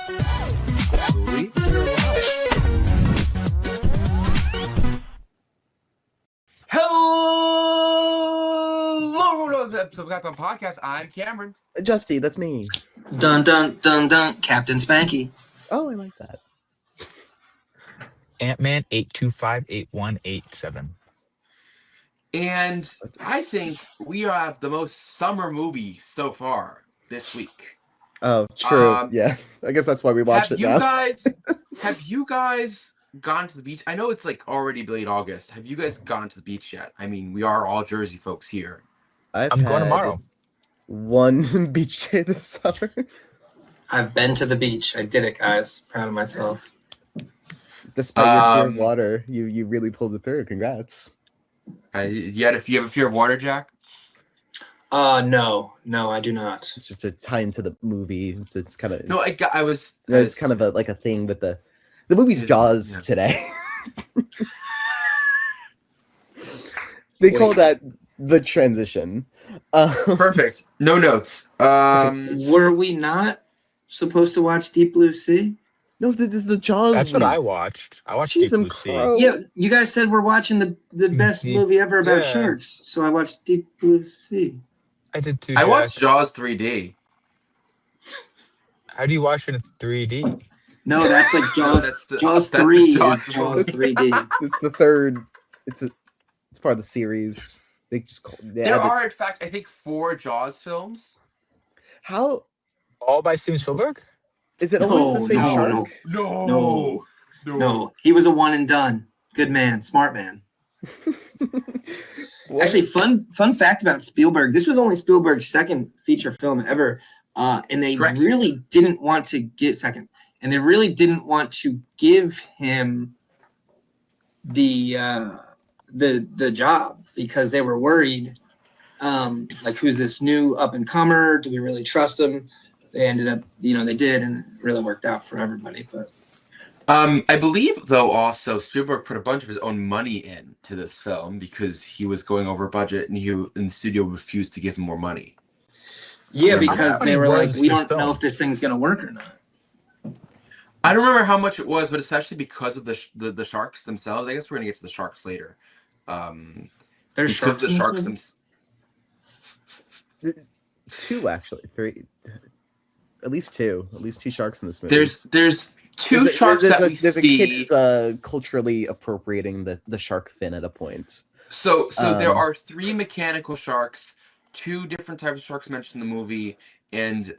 Hello, episode of the podcast. I'm Cameron. Justy, that's me. Dun dun dun dun, Captain Spanky. Oh, I like that. Ant-Man 8258187. And I think we have the most summer movie so far this week. Oh, true. Yeah, I guess that's why we watched it now. Have you guys gone to the beach? I know it's like already late August. Have you guys gone to the beach yet? I mean, we are all Jersey folks here. I'm going tomorrow. One beach day this summer. I've been to the beach. I did it, guys. Proud of myself. Despite your fear of water, you really pulled it through. Congrats. If you have a fear of water, Jack? No, I do not. It's just a tie into the movie. It's kind of it's kind of like a thing with the movie's Jaws today. They call that the transition. Perfect. No notes. Were we not supposed to watch Deep Blue Sea? No, this is the Jaws. That's what I watched. I watched Deep Blue Sea. Yeah, you guys said we're watching the best movie ever about sharks, so I watched Deep Blue Sea. I did too. I watched Jaws 3D. How do you watch it in 3D? No, that's like Jaws. Jaws 3 is Jaws 3D. It's the third. It's part of the series. They just there are, in fact, I think 4 Jaws films. How? All by Steven Spielberg? Is it always the same shark? No. He was a one and done. Good man, smart man. Actually, fun fact about Spielberg. This was only Spielberg's second feature film ever, and they really didn't want to get second, and they really didn't want to give him the job because they were worried, like, who's this new up and comer? Do we really trust him? They ended up, they did, and it really worked out for everybody. But I believe, though, also Spielberg put a bunch of his own money into this film because he was going over budget, and the studio refused to give him more money. Yeah, because they were like, we don't know if this thing's gonna work or not. I don't remember how much it was, but especially because of the sharks themselves. I guess we're gonna get to the sharks later. There's sharks. The sharks themselves. 2, actually, 3. At least two sharks in this movie. There's 2 sharks that we see. There's a kid who's culturally appropriating the shark fin at a point. So there are 3 mechanical sharks, 2 different types of sharks mentioned in the movie, and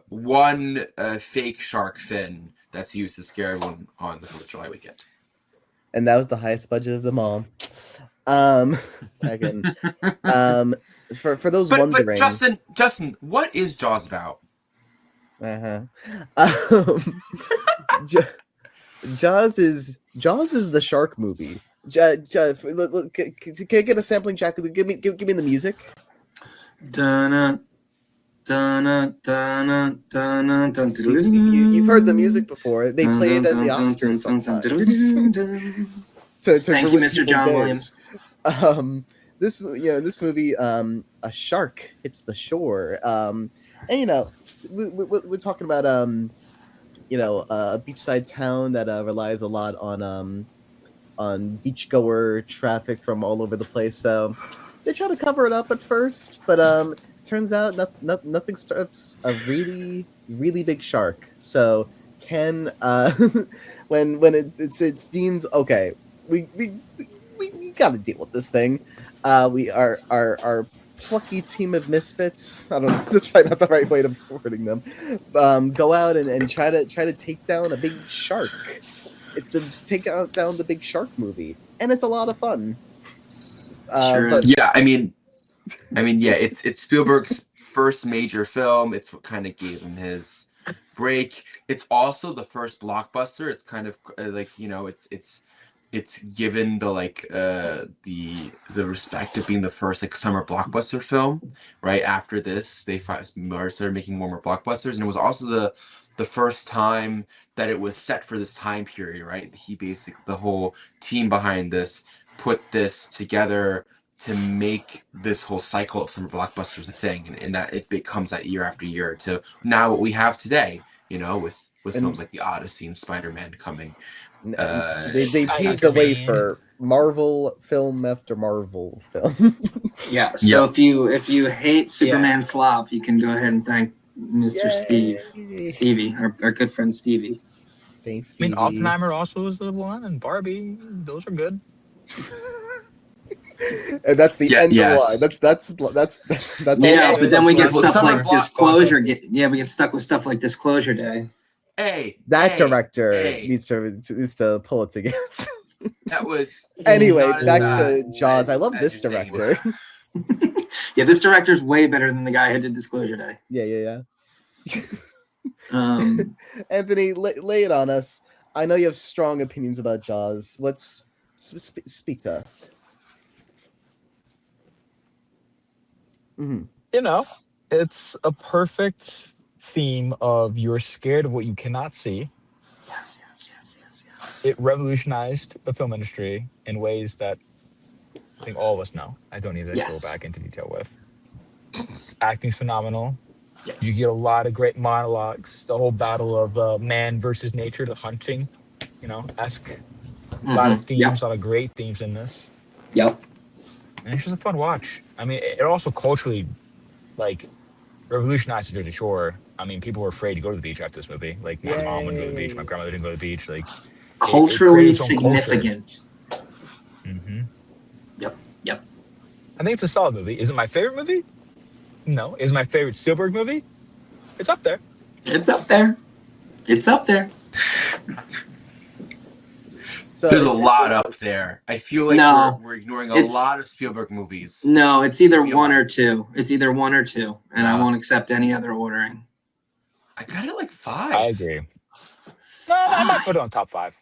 1 fake shark fin that's used to scare everyone on the 4th of July weekend. And that was the highest budget of them all. Again, for those wondering, but Justin, what is Jaws about? Jaws is the shark movie. Can I get a sampling, Jack? Give me the music. You've heard the music before. They play it at the Oscars sometimes. Thank you, Mr. John Williams. This movie, a shark hits the shore, and we're talking about a beachside town that relies a lot on beachgoer traffic from all over the place. So they try to cover it up at first, but turns out nothing stops a really, really big shark. So when it's deemed okay, we got to deal with this thing. Our plucky team of misfits, I don't know, that's probably not the right way of wording them, go out and try to take down a big shark. It's the take down the big shark movie, and it's a lot of fun. It's Spielberg's first major film. It's what kind of gave him his break. It's also the first blockbuster. It's kind of it's given the respect of being the first summer blockbuster film. Right after this, they started making more blockbusters, and it was also the first time that it was set for this time period. Right, the whole team behind this put this together to make this whole cycle of summer blockbusters a thing, and that it becomes that year after year to now what we have today. You know, with And- films like the Odyssey and Spider-Man coming. They I paved the way mean- for Marvel film after Marvel film. Yeah. So Yeah. if you hate Superman slop, you can go ahead and thank Mr. Yay. Stevie, our good friend Stevie. Thanks, I mean, Stevie. Oppenheimer also was the one, and Barbie. Those are good. And that's the end Yes. of the line. That's Yeah, all. but then we get Well, stuff summer like Disclosure. blockbuster. We get stuck with stuff like Disclosure Day. That director hey. needs to pull it together. That was Anyway, not as back bad to Jaws. I love as this you're saying it director. was. Yeah, this director's way better than the guy who did Disclosure Day. Yeah. Um, Anthony, lay it on us. I know you have strong opinions about Jaws. Let's speak to us. Mm-hmm. You know, it's a perfect theme of you're scared of what you cannot see. yes. It revolutionized the film industry in ways that I think all of us know. I don't need to Yes. go back into detail with. Acting's phenomenal. Yes. You get a lot of great monologues. The whole battle of man versus nature, the hunting, esque. A lot of themes, a lot of great themes in this. Yep. And it's just a fun watch. I mean, it also culturally, revolutionized the Jersey Shore. I mean, people were afraid to go to the beach after this movie. Like, my mom wouldn't go to the beach. My grandmother didn't go to the beach. Like, Culturally its own culture. significant. Mm-hmm. Yep. I think it's a solid movie. Is it my favorite movie? No. Is it my favorite Spielberg movie? It's up there. It's up there. So There's a lot up there. I feel like No, we're ignoring a it's- lot of Spielberg movies. No, it's either Maybe one a lot. or two. And I won't accept any other ordering. I got it like 5. I agree. No, I might put it on top 5.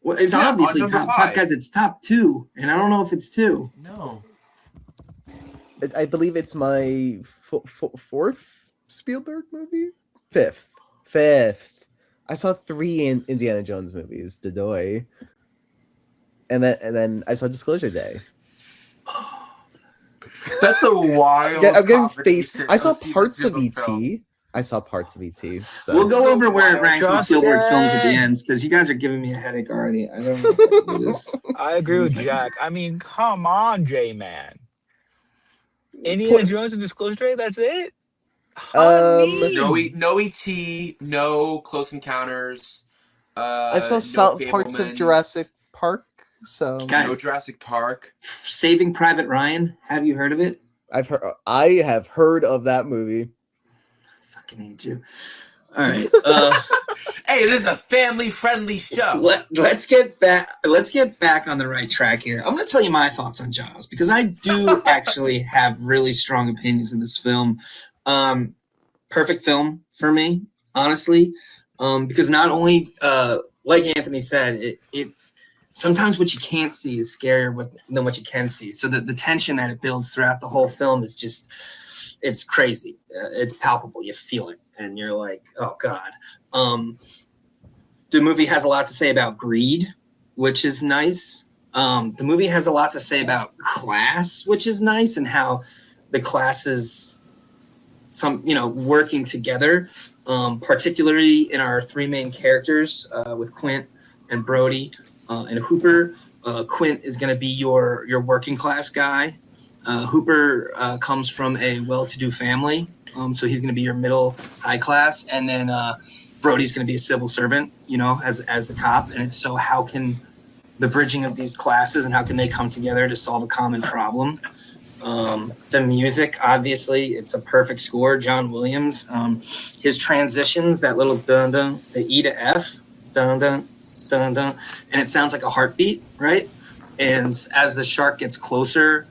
Well, it's Yeah, obviously on top number 5 5. because it's top 2, and I don't know if it's 2. No. I believe it's my fourth Spielberg movie. Fifth. I saw 3 Indiana Jones movies. Dodoy. And then I saw Disclosure Day. That's a wild. I'm getting faced. combination I saw to see the parts of Spielberg film. ET. I saw parts of ET. So. We'll go over where it ranks in Justin! Spielberg films at the end because you guys are giving me a headache already. I don't know if I can do this. I agree with Jack. I mean, come on, J-Man. Indiana Jones and Disclosure Day, that's it? Honey. No ET, no Close Encounters. I saw no some parts of Fablemans, Jurassic Park. So Guys. No Jurassic Park. Saving Private Ryan. Have you heard of it? I have heard of that movie. Fucking hate you. All right. Hey, this is a family-friendly show. Let's get back on the right track here. I'm going to tell you my thoughts on Jaws because I do actually have really strong opinions of this film. Perfect film for me, honestly, because not only, like Anthony said, it sometimes what you can't see is scarier than what you can see. So the tension that it builds throughout the whole film is just, it's crazy. It's palpable. You feel it. And you're like, oh, God. The movie has a lot to say about greed, which is nice. The movie has a lot to say about class, which is nice, and how the classes, working together, particularly in our 3 main characters with Quint and Brody and Hooper. Quint is going to be your working class guy. Hooper comes from a well-to-do family. So he's going to be your middle high class, and then Brody's going to be a civil servant, as the cop. And it's so how can the bridging of these classes and how can they come together to solve a common problem? The music, obviously, it's a perfect score. John Williams, his transitions, that little dun dun, the E to F, dun dun dun dun, and it sounds like a heartbeat, right? And as the shark gets closer,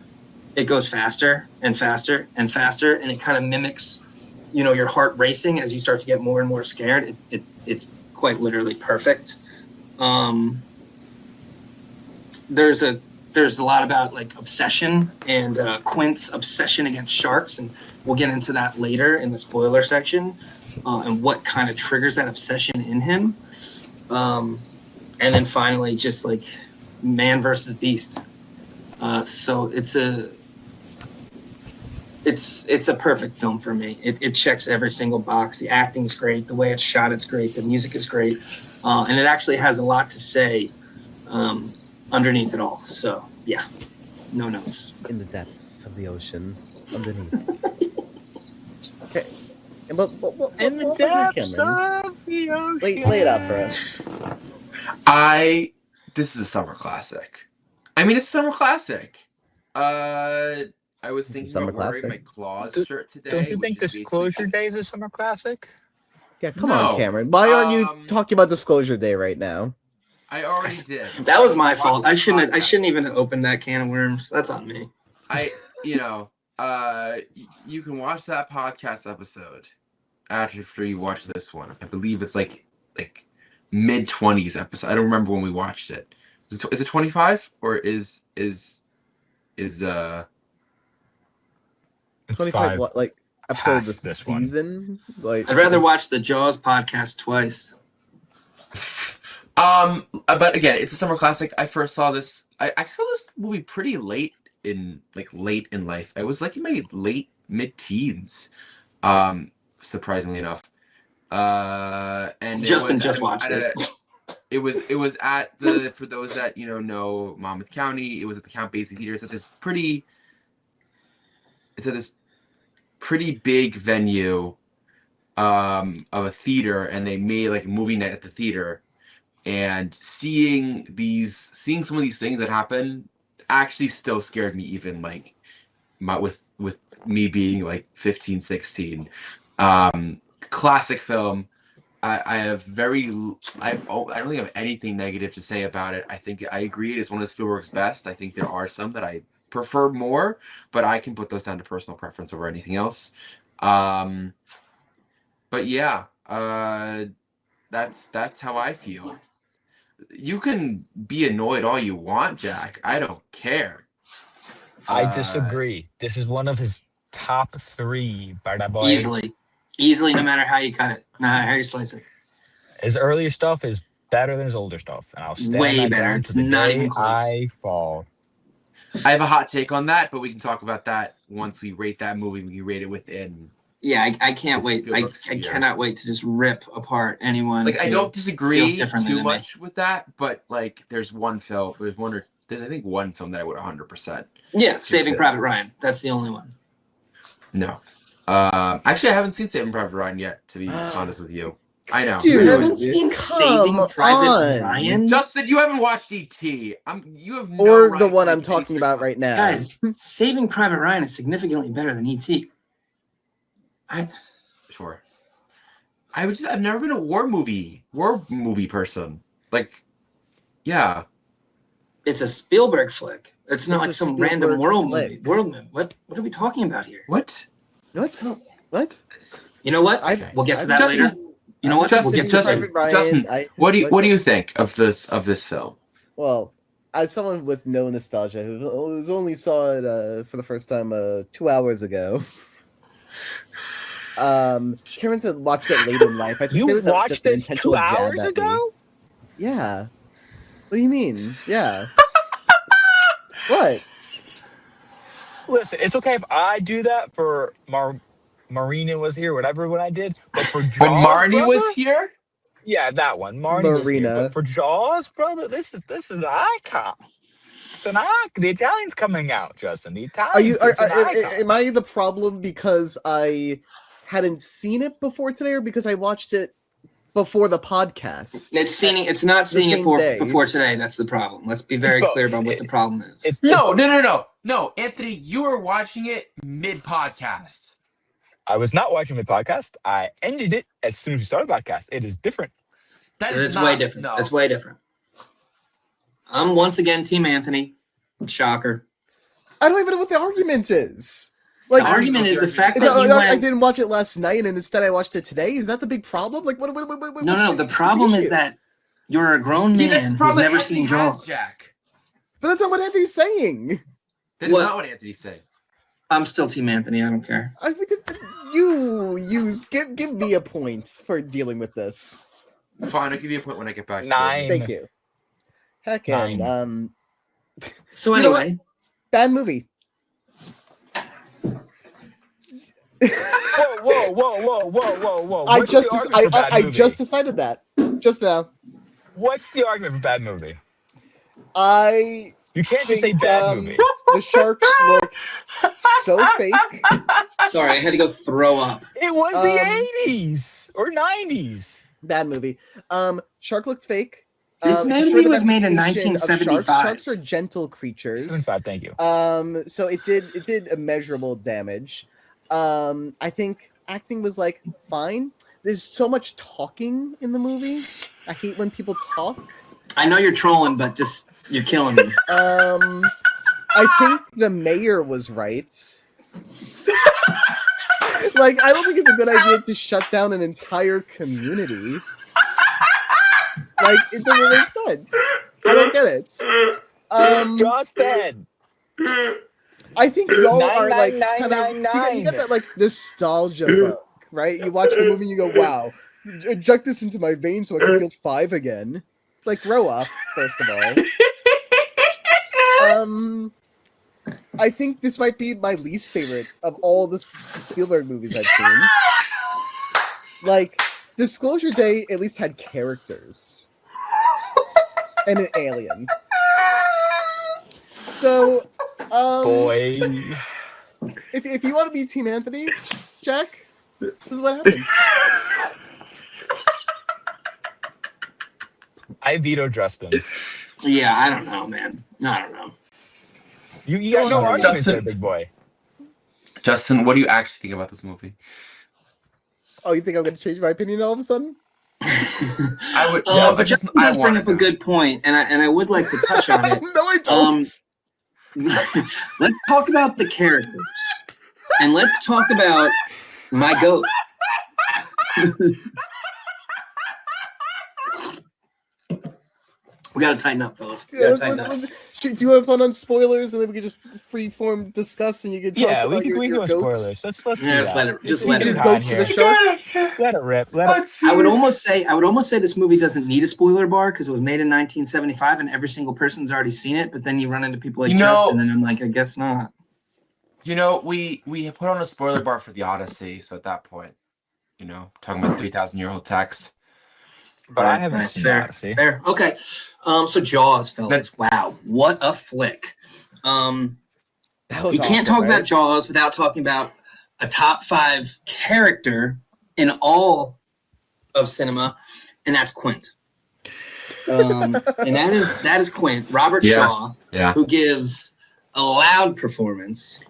it goes faster and faster and faster, and it kind of mimics, your heart racing as you start to get more and more scared. It's quite literally perfect. There's a lot about obsession and Quint's obsession against sharks, and we'll get into that later in the spoiler section, and what kind of triggers that obsession in him. And then finally, just man versus beast. So it's a perfect film for me. It checks every single box. The acting's great. The way it's shot, it's great. The music is great. And it actually has a lot to say underneath it all. So, yeah, no notes. In the depths of the ocean, underneath. Okay. In the depths of the ocean. Lay it out for us. This is a summer classic. I mean, it's a summer classic. I was thinking about wearing my Claws shirt today. Don't you think Disclosure Day is a summer classic? Yeah, come on, Cameron. Why aren't you talking about Disclosure Day right now? I already did. That was my fault. I shouldn't even have opened that can of worms. That's on me. You can watch that podcast episode after you watch this one. I believe it's like mid-20s episode. I don't remember when we watched it. Is it 25 or is 25 what, like episode of the season? Like, I'd rather watch the Jaws podcast twice. But again, it's a summer classic. I first saw this. I saw this movie pretty late in life. I was like in my mid-teens. Surprisingly enough. And Justin just watched it. It was at the, for those that know Monmouth County, it was at the Count Basie Theater. It's at this pretty big venue of a theater, and they made like a movie night at the theater. And seeing some of these things that happen actually still scared me, even like with me being like 15, 16. Classic film. I don't think have anything negative to say about it. I think I agree it is one of Spielberg's best. I think there are some that I prefer more, but I can put those down to personal preference over anything else. But yeah, that's how I feel. You can be annoyed all you want, Jack. I don't care. I disagree. This is one of his top 3. Boy. Easily, no matter how you cut it, no matter how you slice it. His earlier stuff is better than his older stuff, and I'll stand way better. Down It's to the not day even close. I fall. I have a hot take on that, but we can talk about that once we rate that movie. We can rate it within. Yeah, I can't wait. I cannot wait to just rip apart anyone. Like, I don't disagree too much with that, but like, there's one film that I would 100%. Yeah, Saving Private Ryan. That's the only one. No. Actually, I haven't seen Saving Private Ryan yet, to be honest with you. I know. Dude, you haven't seen Saving Private Ryan? Justin, you haven't watched E.T. You have no or right the one I'm talking about right now. Guys, Saving Private Ryan is significantly better than E.T. Sure. I've never been a war movie person. Like, yeah. It's a Spielberg flick. It's not like some Spielberg random world flick. movie. What are we talking about here? What? You know what? We'll get to that later. You know what? We'll get to Justin, what do you think of this film? Well, as someone with no nostalgia who only saw it for the first time 2 hours ago. Karen said watched it late in life. I think You that was watched just an it intentional 2 jab hours at me. ago? Yeah. What do you mean? Yeah. What? Listen, it's okay if I do that for Marina was here, whatever when I did. But for Jaws, When Marnie brother, was here? yeah, that one. Marnie was here. Marina. But for Jaws, brother, this is an icon. It's an icon. The Italian's coming out, Justin. The Italian. Am I the problem because I hadn't seen it before today, or because I watched it before the podcast? It's not seeing it before today. That's the problem. Let's be very clear about what the problem is. No, Anthony, you were watching it mid-podcast. I was not watching the podcast. I ended it as soon as we started the podcast. It is different. It's way different. No. It's way different. I'm once again Team Anthony. Shocker. I don't even know what the argument is. Like, the argument is the fact that I didn't watch it last night and instead I watched it today. Is that the big problem? Like, what? No. The problem is that you're a grown man who's never seen Jaws. Jack. But that's not what Anthony's saying. That's not what Anthony's saying. I'm still Team Anthony. I don't care. Give me a point for dealing with this. Fine, I'll give you a point when I get back. 9. Thank you. Heck, 9. So anyway, bad movie. Whoa. I What's just the argument for bad I movie? just decided that just now. What's the argument for bad movie? I You can't just say think bad movie. the sharks looked so fake. Sorry, I had to go throw up. It was the 80s or 90s. Bad movie. Shark looked fake. This It movie destroyed the was made in reputation of 1975. Sharks are gentle creatures. 75, thank you. So it did immeasurable damage. I think acting was like fine. There's so much talking in the movie. I hate when people talk. I know you're trolling, but just you're killing me. I think the mayor was right. Like, I don't think it's a good idea to shut down an entire community. Like, it doesn't make sense. I don't get it. Justin! I think y'all are like kind of 99999. you got that like nostalgia bug, right? You watch the movie and you go, "Wow, inject this into my veins so I can feel 5 again." Like, grow up, first of all. I think this might be my least favorite of all the Spielberg movies I've seen. Like, Disclosure Day at least had characters and an alien. So, Boy. if you want to be Team Anthony, Jack, this is what happens. I veto Justin. Yeah, I don't know, man. I don't know. You got no arguments Justin. there, big boy. Justin, what do you actually think about this movie? Oh, you think I'm going to change my opinion all of a sudden? I would. But Justin does bring up a good point, and I would like to touch on it. No, I don't. Let's talk about the characters, and let's talk about my goat. We gotta tighten up, fellas. We gotta tighten up. Do you want to put on spoilers and then we can just freeform discuss and you can tell us Yeah, about we can your go goats? spoilers. Let's Yeah, just let it. Just let Your it. goats to the shark? Let it rip. I would almost say this movie doesn't need a spoiler bar because it was made in 1975 and every single person's already seen it. But then you run into people like Justin, and I'm like, I guess not. You know, we put on a spoiler bar for the Odyssey, so at that point, you know, talking about 3,000-year-old text. But I haven't seen fair. that. See? Fair. Okay. So Jaws, fellas. Wow, what a flick. That was You can't awesome, talk right? about Jaws without talking about a top 5 character in all of cinema, and that's Quint. And that is Quint, Robert Shaw, who gives a loud performance.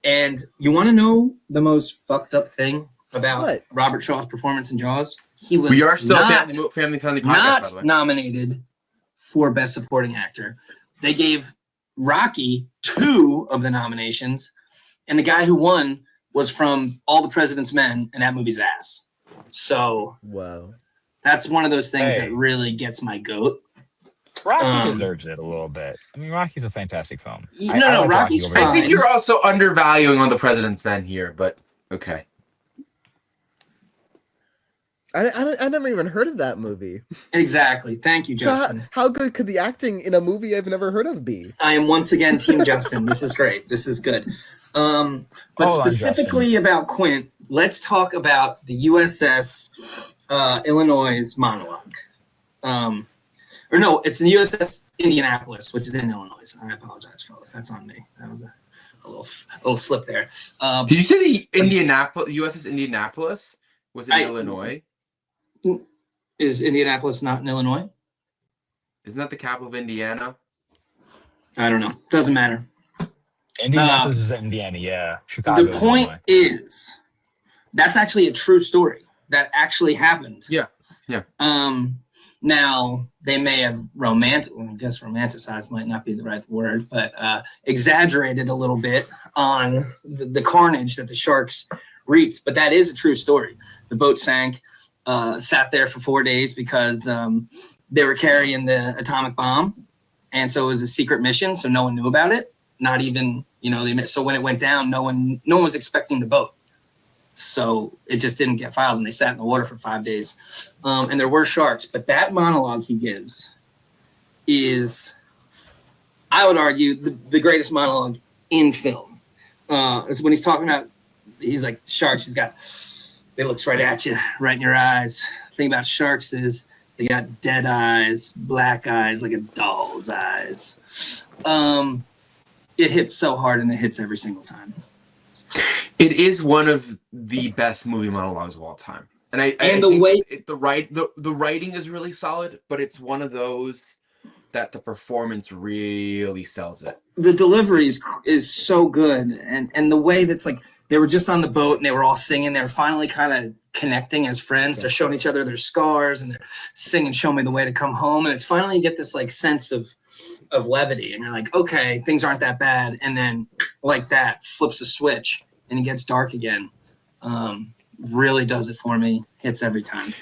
And you want to know the most fucked up thing about Robert Shaw's performance in Jaws? He was We are still not, family podcast, not by the way. nominated for Best Supporting Actor. They gave Rocky 2 of the nominations, and the guy who won was from All the President's Men, and that movie's ass. So wow, that's one of those things that really gets my goat. Rocky deserves it a little bit. I mean, Rocky's a fantastic film. No, Rocky's fine. I think you're also undervaluing on the President's Men here, but okay. I never even heard of that movie. Exactly. Thank you, Justin. So how good could the acting in a movie I've never heard of be? I am once again Team Justin. This is great. This is good. But specifically about Quint, let's talk about the USS Illinois monologue. Or no, it's the USS Indianapolis, which is in Illinois. I apologize, fellas. That's on me. That was a little slip there. Did you say the USS Indianapolis was in Illinois? Is Indianapolis not in Illinois? Isn't that the capital of Indiana? I don't know. Doesn't matter. Indianapolis is Indiana, yeah. Chicago. The point is, that's actually a true story. That actually happened. Yeah. Yeah. Now they may have romanticized might not be the right word, but exaggerated a little bit on the carnage that the sharks wreaked. But that is a true story. The boat sank, sat there for 4 days because they were carrying the atomic bomb, and so it was a secret mission, so no one knew about it. Not even so when it went down, no one was expecting the boat. So it just didn't get filed, and they sat in the water for 5 days. And there were sharks. But that monologue he gives is, I would argue, the greatest monologue in film. Is when he's talking about he's like sharks. It looks right at you, right in your eyes. The thing about sharks is they got dead eyes, black eyes, like a doll's eyes. It hits so hard, and it hits every single time. It is one of the best movie monologues of all time, and I the think way the writing is really solid, but it's one of those that the performance really sells it. The delivery is so good, and the way that's like they were just on the boat and they were all singing. They were finally kind of connecting as friends. They're showing each other their scars and they're singing "Show Me the Way to Come Home." And it's finally you get this like sense of levity, and you're like, okay, things aren't that bad. And then like that flips a switch and it gets dark again. Really does it for me. Hits every time.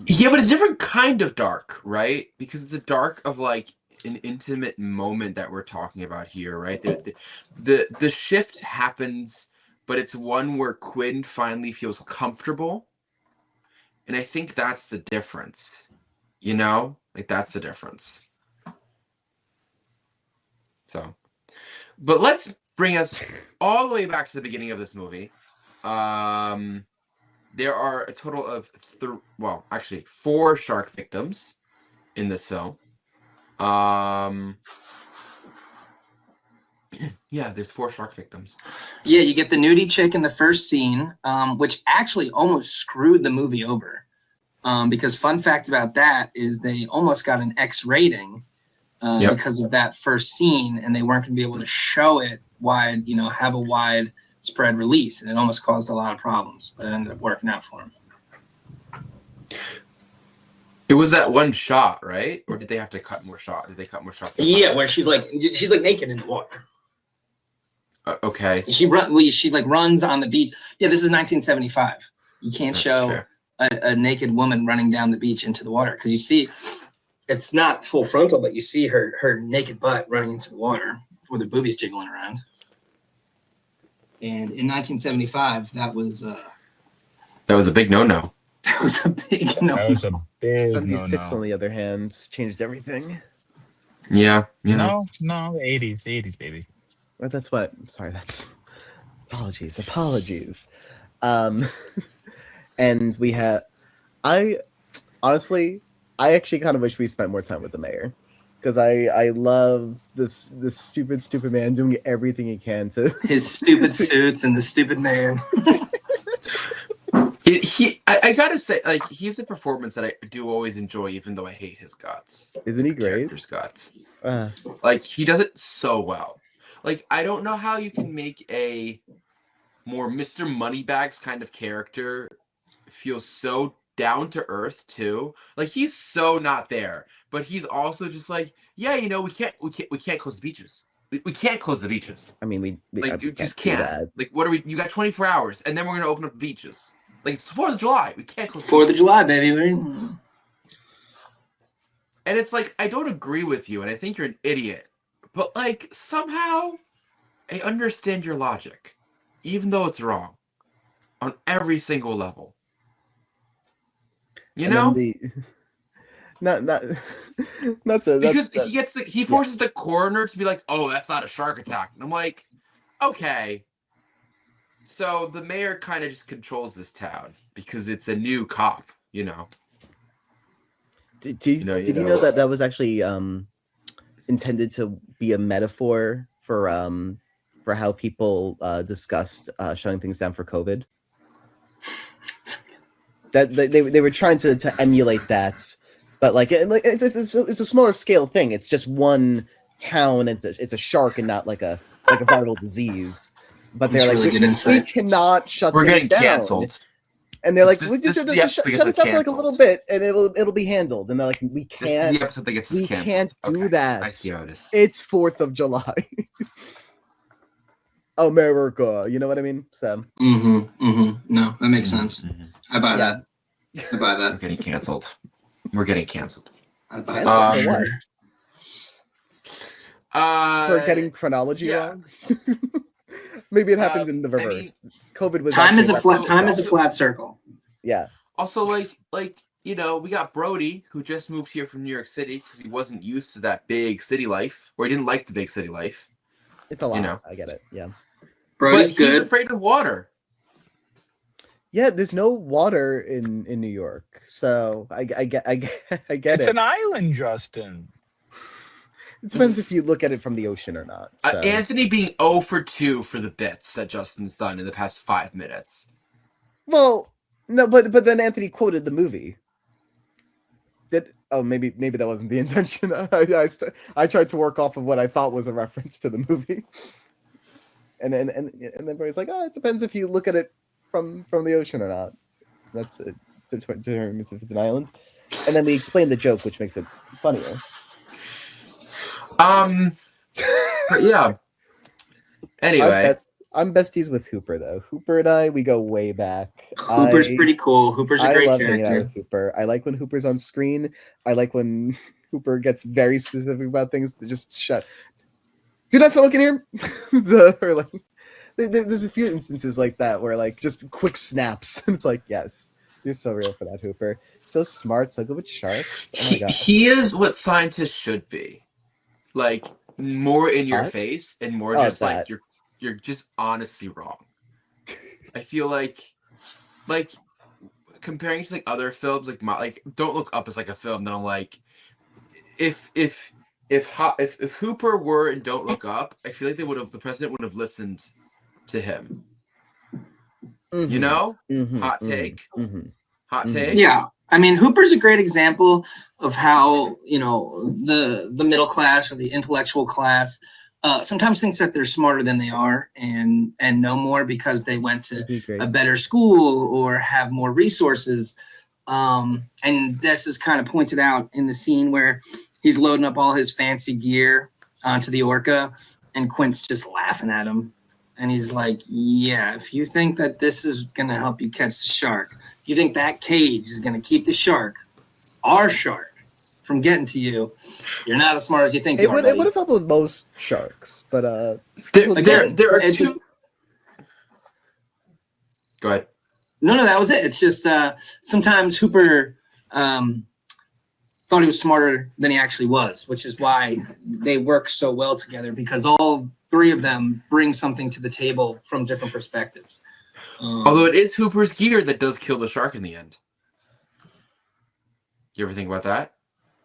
Yeah, but it's a different kind of dark, right? Because it's a dark of like an intimate moment that we're talking about here, right? The shift happens, but it's one where Quinn finally feels comfortable, and I think that's the difference. You know, like that's the difference. So, but let's bring us all the way back to the beginning of this movie. There are a total of 4 shark victims in this film. Yeah, there's 4 shark victims. Yeah, you get the nudie chick in the first scene, which actually almost screwed the movie over. Because fun fact about that is they almost got an X rating because of that first scene, and they weren't going to be able to show it wide, have a wide spread release, and it almost caused a lot of problems, but it ended up working out for them. It was that one shot, right? Or did they have to cut more shots? Did they cut more shots? Yeah, where she's like naked in the water. Okay. She runs on the beach. Yeah, this is 1975. You can't show a naked woman running down the beach into the water because you see, it's not full frontal, but you see her naked butt running into the water with her boobies jiggling around. And in 1975, that was a big no-no. That was a big no. That was a big 76 no-no. on the other hand changed everything. Yeah, you know. No, the 80s, baby. Well, that's what. Sorry, that's apologies. And we have. I actually kind of wish we spent more time with the mayor, because I love this stupid man doing everything he can to his stupid suits and the stupid man. I gotta say, like, he's a performance that I do always enjoy, even though I hate his guts. Isn't he great? Character's guts. Like, he does it so well. Like, I don't know how you can make a more Mr. Moneybags kind of character feel so down to earth too. Like, he's so not there, but he's also just like, yeah, we can't close the beaches. We can't close the beaches. I mean, you just can't. Like, what are we? You got 24 hours, and then we're gonna open up the beaches. Like, it's 4th of July. We can't close. 4th of July, baby. And it's like, I don't agree with you, and I think you're an idiot. But like, somehow, I understand your logic, even though it's wrong, on every single level. You know? Because he forces the coroner to be like, oh, that's not a shark attack. And I'm like, okay. So the mayor kind of just controls this town because it's a new cop, Did you know that was actually intended to be a metaphor for how people discussed shutting things down for COVID? That they were trying to emulate that, but it's a smaller scale thing. It's just one town. It's a shark and not like a viral disease. But they're like, we cannot shut. We're getting down. Canceled. And they're like, just shut it down for like a little bit, and it'll be handled. And they're like, we can't. This is the episode that gets us canceled. Can't do that. I see how it is. It's 4th of July. America, you know what I mean? So. No, that makes sense. Mm-hmm. I buy that. We're getting canceled. I buy that. For getting chronology wrong. Maybe it happened in the reverse. I mean, COVID was time is a flat circle. Yeah. Also, we got Brody, who just moved here from New York City because he wasn't used to that big city life, or he didn't like the big city life. It's a lot. I get it. Yeah. Brody's good. He's afraid of water. Yeah, there's no water in New York, so I get It's it. an island, Justin. It depends if you look at it from the ocean or not. So. Anthony being 0 for 2 for the bits that Justin's done in the past 5 minutes. Well, no, but then Anthony quoted the movie. Maybe that wasn't the intention. I tried to work off of what I thought was a reference to the movie, and then everybody's like, oh, it depends if you look at it from the ocean or not. That's it. Determines if it's an island, and then we explain the joke, which makes it funnier. But yeah. Anyway, I'm besties with Hooper though. Hooper and I, we go way back. Hooper's pretty cool. Hooper's a great love hanging out character. with Hooper. I like when Hooper's on screen. I like when Hooper gets very specific about things to just shut. Do not someone can hear there's a few instances like that where like just quick snaps. It's like, yes, you're so real for that, Hooper. So smart, so good with sharks. Oh my god. he is what scientists should be. Like more in your What? face and more Oh, just that. like you're just honestly wrong. I feel like comparing to like other films, like Don't Look Up is like a film that I'm like, if Hooper were in Don't Look Up, I feel like the president would have listened to him. Mm-hmm. You know, hot take. Yeah, I mean, Hooper's a great example of how the middle class or the intellectual class sometimes thinks that they're smarter than they are and know more because they went to a better school or have more resources. And this is kind of pointed out in the scene where he's loading up all his fancy gear onto the Orca, and Quint's just laughing at him. And he's like, yeah, if you think that this is going to help you catch the shark, if you think that cage is going to keep the shark, our shark, from getting to you, you're not as smart as you think you are. It would have helped with most sharks, but there are two. Go ahead. No, that was it. It's just sometimes Hooper thought he was smarter than he actually was, which is why they work so well together, because all three of them bring something to the table from different perspectives. Although it is Hooper's gear that does kill the shark in the end. You ever think about that?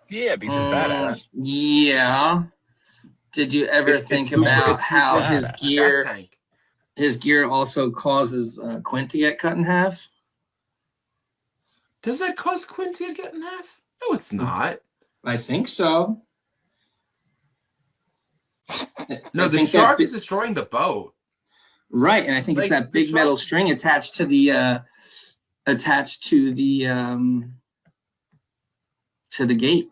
Yeah, because he's badass. Yeah. Did you ever think about how his gear also causes Quint to get cut in half? Does that cause Quint to get in half? No, it's not. I think so. No, the shark is destroying the boat. Right, and I think it's that big metal string attached to the gate.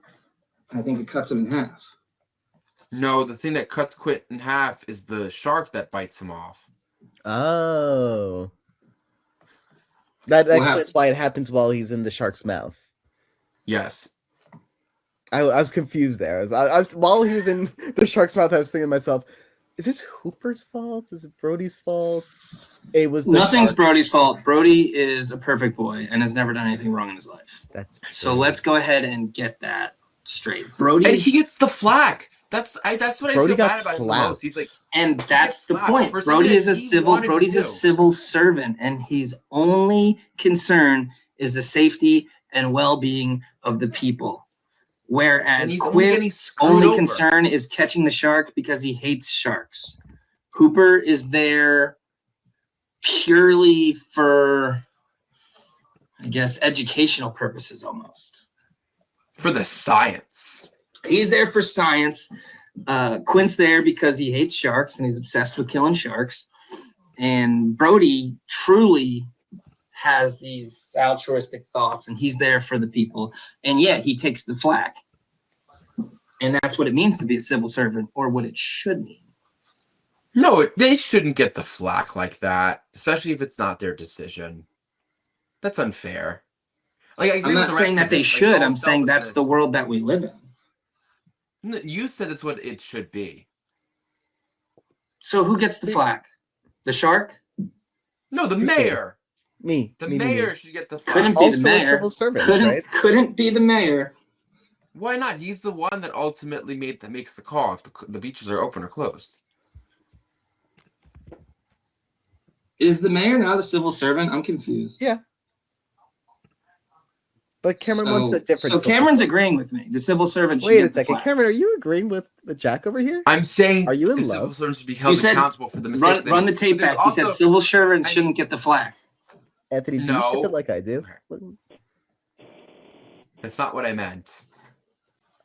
I think it cuts him in half. No, the thing that cuts Quint in half is the shark that bites him off. Oh. That explains why it happens while he's in the shark's mouth. Yes. I was confused there. I was while he was in the shark's mouth, I was thinking to myself, is this Hooper's fault? Is it Brody's fault? It was nothing's Brody's fault. Brody is a perfect boy and has never done anything wrong in his life. That's true. So let's go ahead and get that straight. Brody, and he gets the flack. That's what Brody I feel got bad about him the most. He's like, and that's the point. Brody's a civil servant, and his only concern is the safety and well-being of the people. Whereas Quint's only concern is catching the shark because he hates sharks. Hooper is there purely for, I guess, educational purposes almost. For the science. He's there for science. Quint's there because he hates sharks and he's obsessed with killing sharks. And Brody truly has these altruistic thoughts, and he's there for the people. And yeah, he takes the flack. And that's what it means to be a civil servant, or what it should mean. No, they shouldn't get the flack like that, especially if it's not their decision. That's unfair. Like, I agree I'm not saying that they should. I'm saying that's the world that we live in. You said it's what it should be. So who gets the flack? The shark? No, the mayor. Me. The mayor should get the flack. Couldn't be the mayor. Civil servant, right? Couldn't be the mayor. Why not? He's the one that ultimately makes the call if the beaches are open or closed. Is the mayor not a civil servant? I'm confused. Yeah. But Cameron wants a different. So Cameron's agreeing with me. The civil servant. Wait a second, Cameron. Are you agreeing with Jack over here? I'm saying. Are you in the love? Civil servants should be held accountable for the mistakes. Run the tape back. He said civil servants shouldn't get the flag. Anthony, do you ship it like I do? That's not what I meant.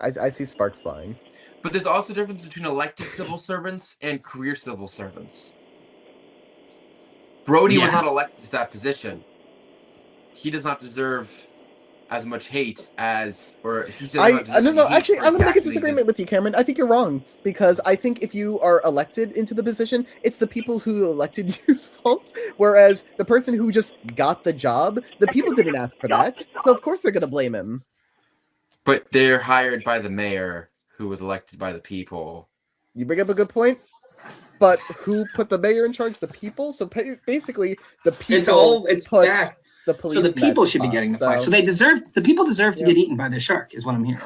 I see sparks flying. But there's also a difference between elected civil servants and career civil servants. Brody was not elected to that position. He does not deserve as much hate as, or he does not no. Actually, I'm gonna make a disagreement with you, Cameron. I think you're wrong because I think if you are elected into the position, it's the people who elected you's fault. Whereas the person who just got the job, the people didn't ask for that, so of course they're gonna blame him. But they're hired by the mayor, who was elected by the people. You bring up a good point. But who put the mayor in charge? The people. So basically, the people. It's back. The police. So the people should be getting the flag. So the people deserve to get eaten by the shark, is what I'm hearing.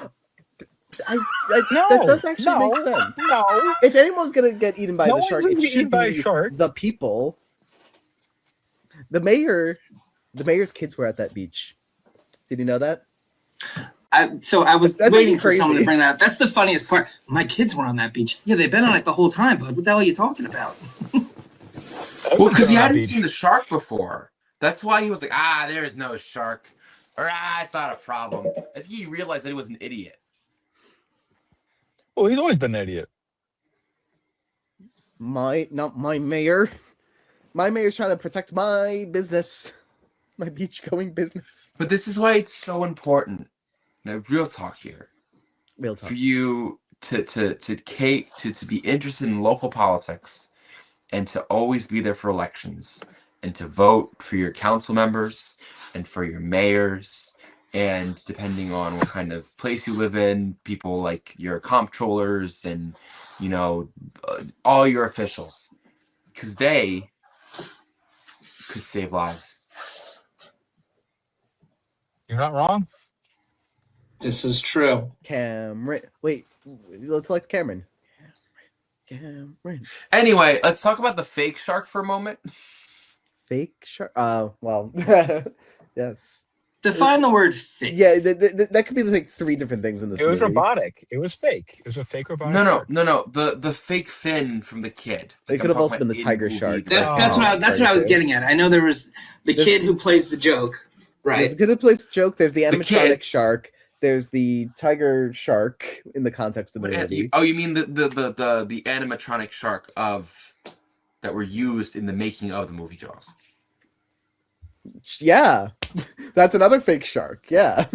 That does actually make sense. No. If anyone's gonna get eaten by the shark, it should be the people. The mayor's kids were at that beach. Did you know that? I was waiting for someone to bring that up. That's the funniest part. My kids were on that beach. Yeah, they've been on it the whole time, bud. What the hell are you talking about? Well, because he hadn't seen the shark before. That's why he was like, there is no shark. Or, it's not a problem. And he realized that he was an idiot. Well, he's always been an idiot. Not my mayor. My mayor's trying to protect my business. My beach-going business. But this is why it's so important. Now, real talk here. Real talk. For you to be interested in local politics and to always be there for elections and to vote for your council members and for your mayors and depending on what kind of place you live in, people like your comptrollers and, all your officials. Because they could save lives. You're not wrong. This is true. Cameron. Wait, let's select Cameron. Anyway, let's talk about the fake shark for a moment. Fake shark? Well, yes. Define the word fake. Yeah, that could be like 3 different things in this movie. It was movie. robotic. It was fake. It was a fake robotic shark. No. The fake fin from the kid. It could have also been the tiger shark. That's what I was getting at. I know there was the kid who plays the joke, right? The kid who plays the joke. There's the animatronic shark. There's the tiger shark in the context of the movie. Oh, you mean the animatronic shark that were used in the making of the movie Jaws? Yeah, that's another fake shark. Yeah,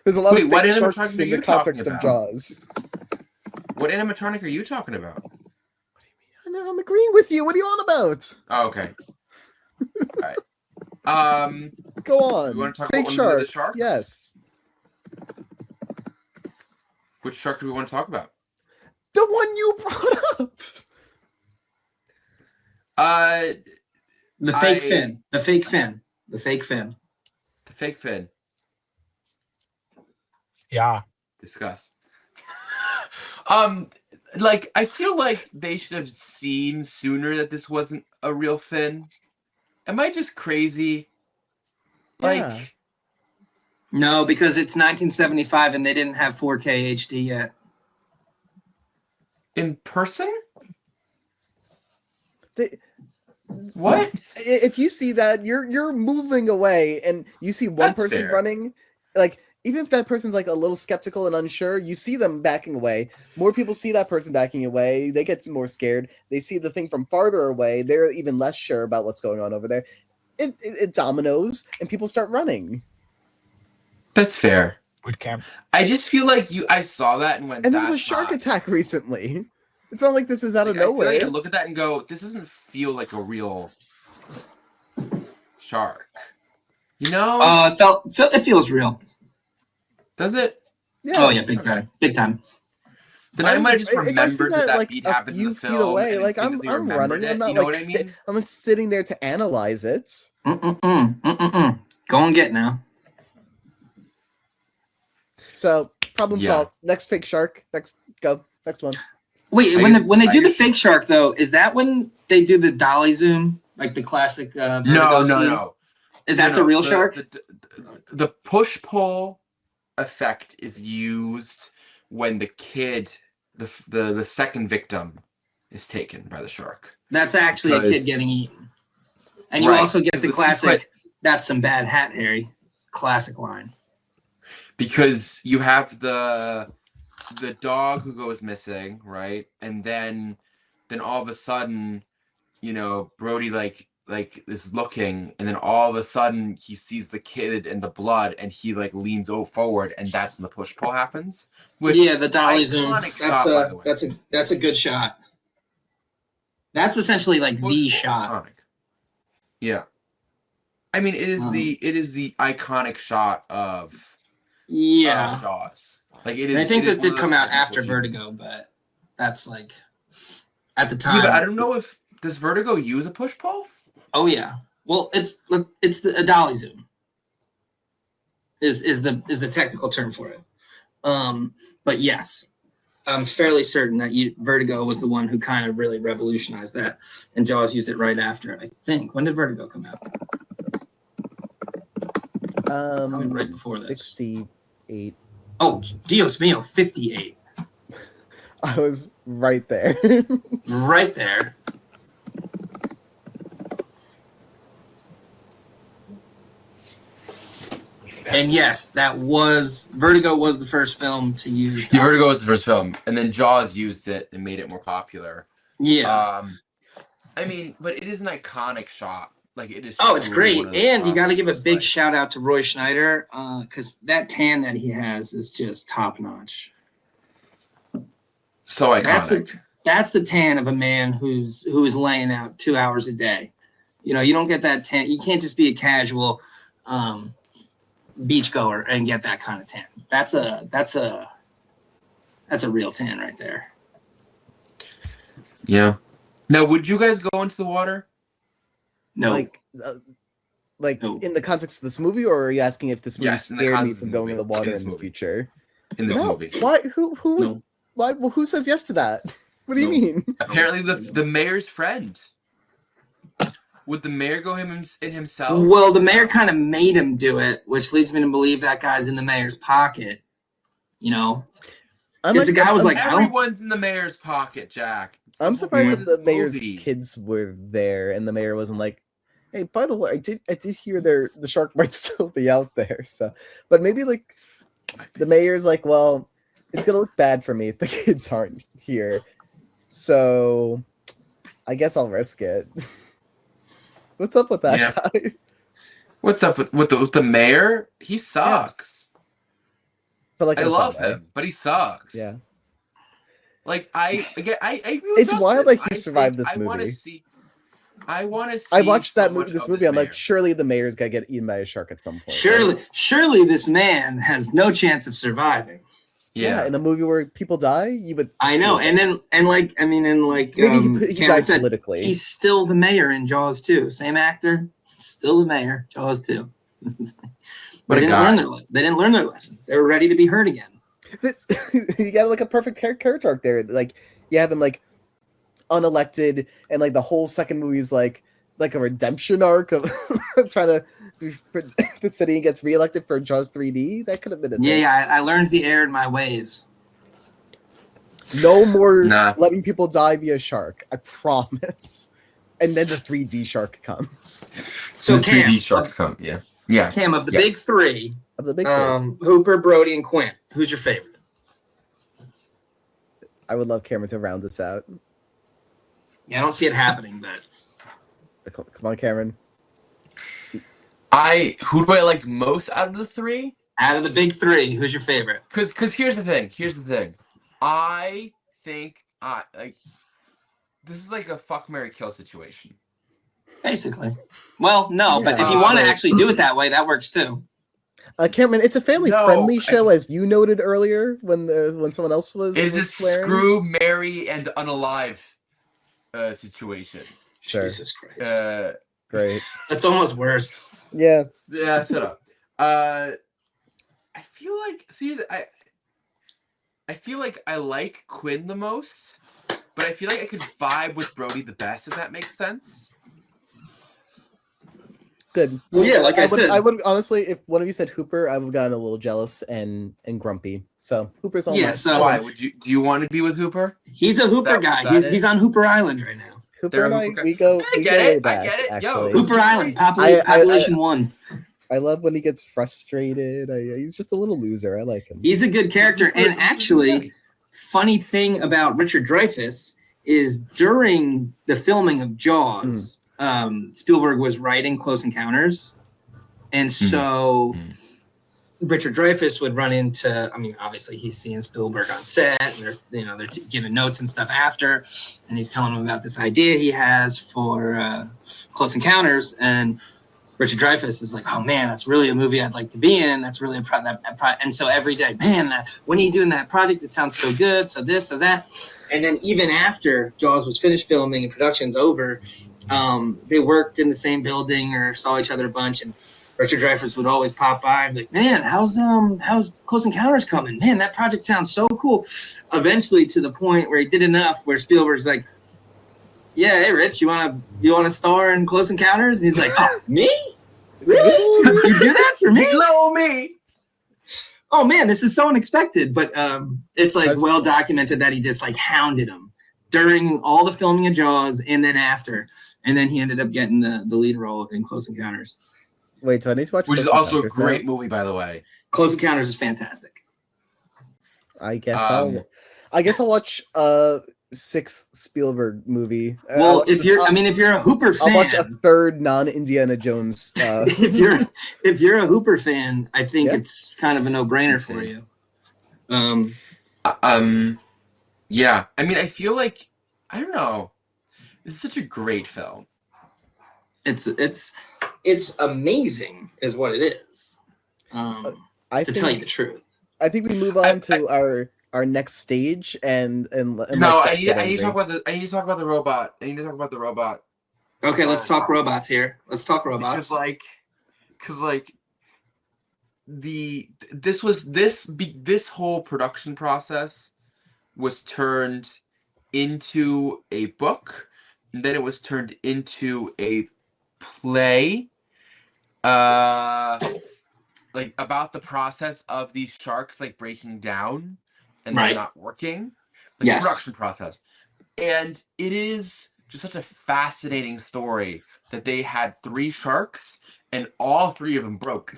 there's a lot of fake sharks in the context of Jaws. What animatronic are you talking about? What do you mean? I'm agreeing with you. What are you on about? Oh, okay. All right. Go on. You want to talk fake about shark? One of the sharks? Yes. Which shark do we want to talk about? The one you brought up. The fake fin. The fake fin. The fake fin. The fake fin. Yeah. Discuss. I feel like they should have seen sooner that this wasn't a real fin. Am I just crazy? Yeah. No, because it's 1975 and they didn't have 4K HD yet. In person? What? If you see that, you're moving away, and you see one person running, like even if that person's like a little skeptical and unsure, you see them backing away. More people see that person backing away. They get more scared. They see the thing from farther away. They're even less sure about what's going on over there. It dominoes, and people start running. That's fair. Boot camp. I just feel like I saw that and went. And there was a shark attack recently. It's not like this is out of nowhere. I feel like I look at that and go, this doesn't feel like a real shark. It feels real. Does it? Yeah. Oh yeah, big time. Big time. Then I might just remember that beat happens in the film. Feet away. Like I'm running. I'm not like I'm sitting there to analyze it. Go and get now. So problem solved. Next fake shark. Next one. Wait, when they do the fake shark though, is that when they do the dolly zoom like the classic No, Vertigo no, scene? no. That's No, a real the, shark? the push-pull effect is used when the kid, the second victim, is taken by the shark. That's actually a kid Because- getting eaten. And you Right, also get 'cause the the classic, sequence- that's some bad hat, Harry. Classic line. Because you have the dog who goes missing, right? And then all of a sudden, you know, Brody like is looking, and then all of a sudden he sees the kid and the blood, and he like leans forward, and that's when the push pull happens. Which, Yeah, the dolly zoom. iconic That's shot, by the way. that's a good shot. That's essentially like the Push-pull, shot. iconic. Yeah, I mean it is the iconic shot of Jaws. Like it is. And I think it is this one did of come those out after technical achievements. Vertigo, but that's like at the time. Yeah, but I don't know if does Vertigo use a push pull. Oh yeah. Well, it's a dolly zoom. Is the technical term for it. But yes, I'm fairly certain that Vertigo was the one who kind of really revolutionized that, and Jaws used it right after it. I think. When did Vertigo come out? Probably right before this. 68. Oh, Dios mio, 58. I was right there. Right there. And yes, Vertigo was the first film to use. The Vertigo was the first film, and then Jaws used it and made it more popular. Yeah. I mean, but it is an iconic shot. Like it is. Oh, it's truly great. one of those And you shots got to give a that's big like- shout out to Roy Schneider, because that tan that he has is just top notch. So iconic. That's the tan of a man who is laying out 2 hours a day. You know, you don't get that tan. You can't just be a casual beachgoer and get that kind of tan. That's a real tan right there. Yeah. Now, would you guys go into the water? No. Like No. in the context of this movie, or are you asking if this movie Yes, in the scared me context from of the going in the movie. water In this in the movie. future? In this No. movie. Why? Who? No. Why? Well, who says yes to that? What do you No. mean? Apparently, the mayor's friend. Would the mayor go in himself? Well, the mayor kind of made him do it, which leads me to believe that guy's in the mayor's pocket. You know, It's a guy was like, I don't- everyone's in the mayor's pocket, Jack. It's I'm the whole surprised point that of the this mayor's movie. kids were there, and the mayor wasn't like, "Hey, by the way, I did hear the shark might still be out there." So, but maybe like the mayor's like, "Well, it's gonna look bad for me if the kids aren't here, so I guess I'll risk it." What's up with that Yeah. guy? What's up with the mayor? He sucks. But like, I in a fun love way. him, but he sucks. Yeah. Like I agree with It's wild, Justin. like, he I survived think this I want to movie. see. I want to see. I watched so that much this of movie. I'm like, mayor. surely the mayor's gonna get eaten by a shark at some point. right? surely this man has no chance of surviving. Yeah, in a movie where people die, you would. I know, and maybe he Cameron died said, politically. he's still the mayor in Jaws 2. Same actor, still the mayor. Jaws 2. What a guy. They didn't learn their lesson. They were ready to be hurt again. You got like a perfect character arc there. Like you have him like unelected, and like the whole second movie is like a redemption arc of trying to the city gets reelected for Jaws 3D. That could have been a thing. Yeah, I learned the error in my ways. No more Nah. letting people die via shark. I promise. And then the 3D shark comes. So the 3D Cam, sharks come. Yeah. Cam, of the Yes. big three, Of the big three. Hooper, Brody, and Quint, who's your favorite? I would love Cameron to round this out. Yeah, I don't see it happening, but Come on, Cameron. Who do I like most out of the three? out of the big three, who's your favorite? Because here's the thing. I think this is like a fuck, marry, kill situation. Basically. Well, no, but if you Yeah. want to actually do it that way, that works too. Cameron, it's a family-friendly No, show, as you noted earlier when someone else was. It is a was swearing. screw, marry, and unalive situation. Sure. Jesus Christ. Great. That's almost worse. Yeah. Yeah, shut up. I feel like I feel like I like Quinn the most, but I feel like I could vibe with Brody the best, if that makes sense. Good. Well, yeah, like I said, I would honestly, if one of you said Hooper, I would have gotten a little jealous and grumpy. So Hooper's all yeah. mine. So Why would you? Do you want to be with Hooper? he's a Hooper Is guy. that He's on Hooper Island right now. Hooper and They're a I, Hooper guy. we go I get way it. I back. get it. Yo, Actually, Hooper Island, I- population 1. I love when he gets frustrated. He's just a little loser. I like him. He's a good character. And actually, funny thing about Richard Dreyfuss is during the filming of Jaws, Spielberg was writing Close Encounters. And so Richard Dreyfuss would run into, I mean, obviously he's seeing Spielberg on set and they're giving notes and stuff after, and he's telling him about this idea he has for Close Encounters. And Richard Dreyfuss is like, oh man, that's really a movie I'd like to be in. That's really and so every day, man, when are you doing that project? It sounds so good. So this, so that. And then even after Jaws was finished filming and production's over, they worked in the same building or saw each other a bunch. And Richard Dreyfuss would always pop by and be like, man, how's Close Encounters coming? Man, that project sounds so cool. Eventually to the point where he did enough where Spielberg's like, yeah, hey Rich, you wanna star in Close Encounters? And he's like, oh, me? Really? You do that for me? Blow me. Oh man, this is so unexpected. But it's like well documented that he just like hounded him during all the filming of Jaws and then after. And then he ended up getting the lead role in Close Encounters. Wait, so I need to watch. Which is Close also a Encounters great now. movie, by the way. Close Encounters is fantastic. I guess I'll watch sixth Spielberg movie. Well, if you're a Hooper fan, I'll watch a third non-Indiana Jones. if you're a Hooper fan, I think it's kind of a no-brainer for you. Yeah. I mean, I feel like I don't know. It's such a great film. It's amazing, is what it is. To tell you the truth. I think we move on to our next stage and no, I need to talk about the robot. I need to talk about the robot. Okay, let's talk robots here. Let's talk robots. Because this whole production process was turned into a book, and then it was turned into a play, like about the process of these sharks like breaking down and they're not working, like the production process. And it is just such a fascinating story that they had 3 sharks and all 3 of them broke.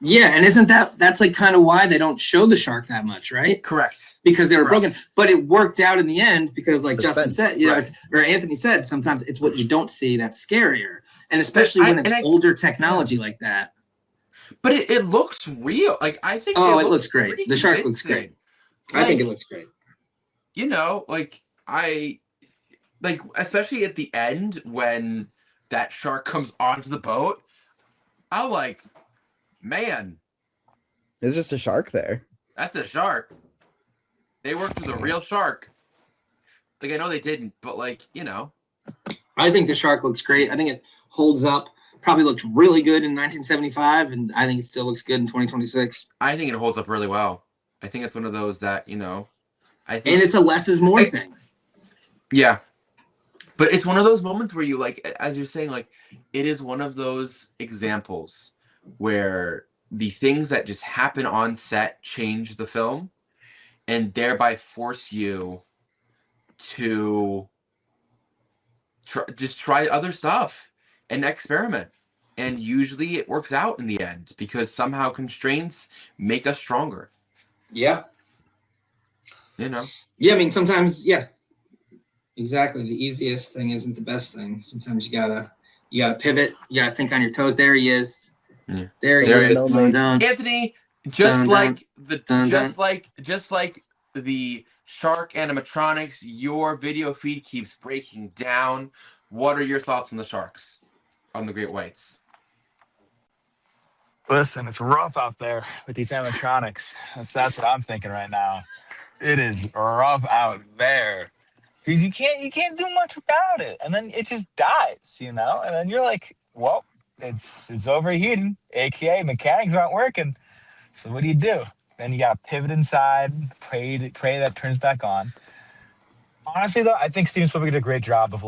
Yeah, and isn't that's like kind of why they don't show the shark that much, right? Correct. Because they were broken, but it worked out in the end because, like Justin said, right. or Anthony said, sometimes it's what you don't see that's scarier, and especially when it's older technology like that. But it looks real. Like I think. Oh, it looks great. The shark looks great. I think it looks great. You know, especially at the end when that shark comes onto the boat, I'm like, man, there's just a shark there. That's a shark. They worked with a real shark. Like I know they didn't, but I think the shark looks great. I think it holds up. Probably looked really good in 1975, and I think it still looks good in 2026. I think it holds up really well. I think it's one of those that I think, and it's a less is more thing. Yeah, but it's one of those moments where you as you're saying, it is one of those examples where the things that just happen on set change the film, and thereby force you to try other stuff and experiment. And usually it works out in the end because somehow constraints make us stronger. Yeah. Yeah, I mean, sometimes, exactly. The easiest thing isn't the best thing. Sometimes you gotta pivot. You gotta think on your toes. There he is. Yeah. There he is. Anthony, just like the shark animatronics, your video feed keeps breaking down. What are your thoughts on the sharks, on the great whites? Listen, it's rough out there with these animatronics. That's what I'm thinking right now. It is rough out there because you can't do much about it, and then it just dies, And then you're like, well, it's overheating, aka mechanics aren't working. So what do? Then you got to pivot inside, pray that it turns back on. Honestly, though, I think Steven Spielberg did a great job of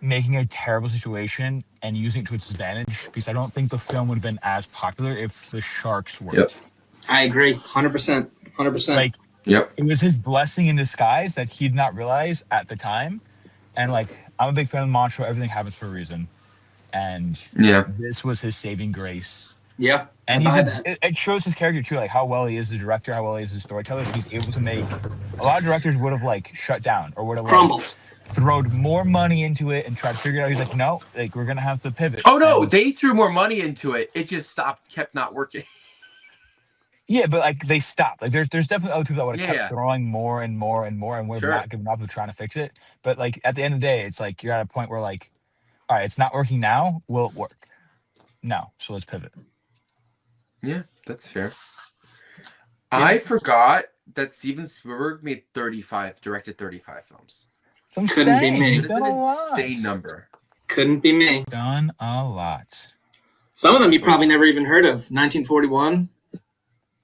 making a terrible situation and using it to its advantage, because I don't think the film would have been as popular if the sharks Yep. weren't. I agree, 100%, 100%. Like, Yep. it was his blessing in disguise that he did not realize at the time. And like, I'm a big fan of the mantra, everything happens for a reason. And Yeah. this was his saving grace. Yeah, And I buy that. it shows his character too, like how well he is the director, how well he is the storyteller. He's able to make, a lot of directors would have like shut down or would have like Crumbled. throwed more money into it and tried to figure it out. He's like, no, like we're gonna have to pivot. Oh no, And they threw more money into it. It just stopped, kept not working. yeah, but like they stopped. Like there's definitely other people that would have Yeah. kept throwing more and more and more and would have Sure. not given up with trying to fix it. But like at the end of the day, it's like you're at a point where like, all right, it's not working now. Will it work? No. So let's pivot. Yeah, that's fair. I forgot that Steven Spielberg directed 35 films. So I'm Couldn't be saying, me. he's That's done an a lot. insane number. Couldn't be me. Done a lot. Some of them you probably never even heard of. 1941.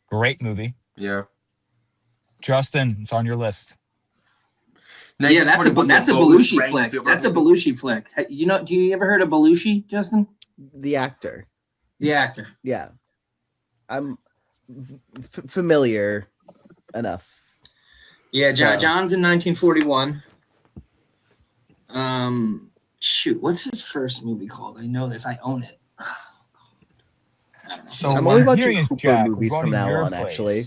Great movie. Yeah. Justin, it's on your list. Yeah, that's a 1941, that's a the lowest Belushi ranked flick. Spielberg That's a movie. Belushi flick. You know? Do you ever heard of Belushi, Justin? The actor. The actor. Yeah. I'm familiar enough. Yeah, So- John's in 1941. Shoot, what's his first movie called? I know this. I own it. I don't know. So I'm what only I'm watching hearing is, Cooper Jack, movies we're going from to now your on, place, actually.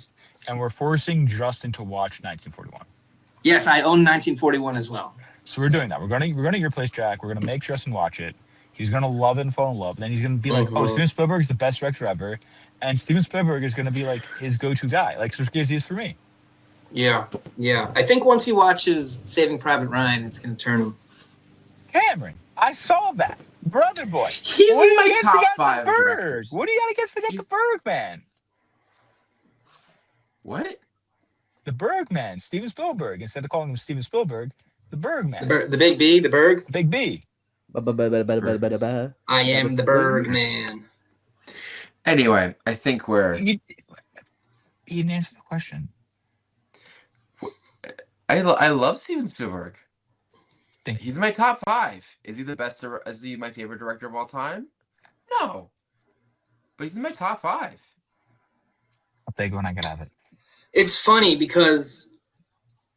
and we're forcing Justin to watch 1941. Yes, I own 1941 as well. So we're doing that. We're going to your place, Jack. We're going to make Justin watch it. He's going to love it and fall in love. And then he's going to be like, oh, Steven Spielberg is the best director ever. And Steven Spielberg is going to be like his go-to guy, like Scorsese is for me. Yeah, yeah. I think once he watches Saving Private Ryan, it's going to turn him. Cameron, I saw that. Brother boy. He's What do in you my against top the guy with 5 the Berg? directors. What do you got against the guy with the Bergman? What? The Bergman, Steven Spielberg. Instead of calling him Steven Spielberg, the Bergman. The Big B, the Berg. Big B. Ba-ba-ba-ba-ba-ba-ba. I am the Bergman. Anyway, I think You didn't answer the question. I love Steven Spielberg. Thank you. He's in my top 5. Is he the best? Is he my favorite director of all time? No, but he's in my top 5. I'll take it when I get out of it. It's funny because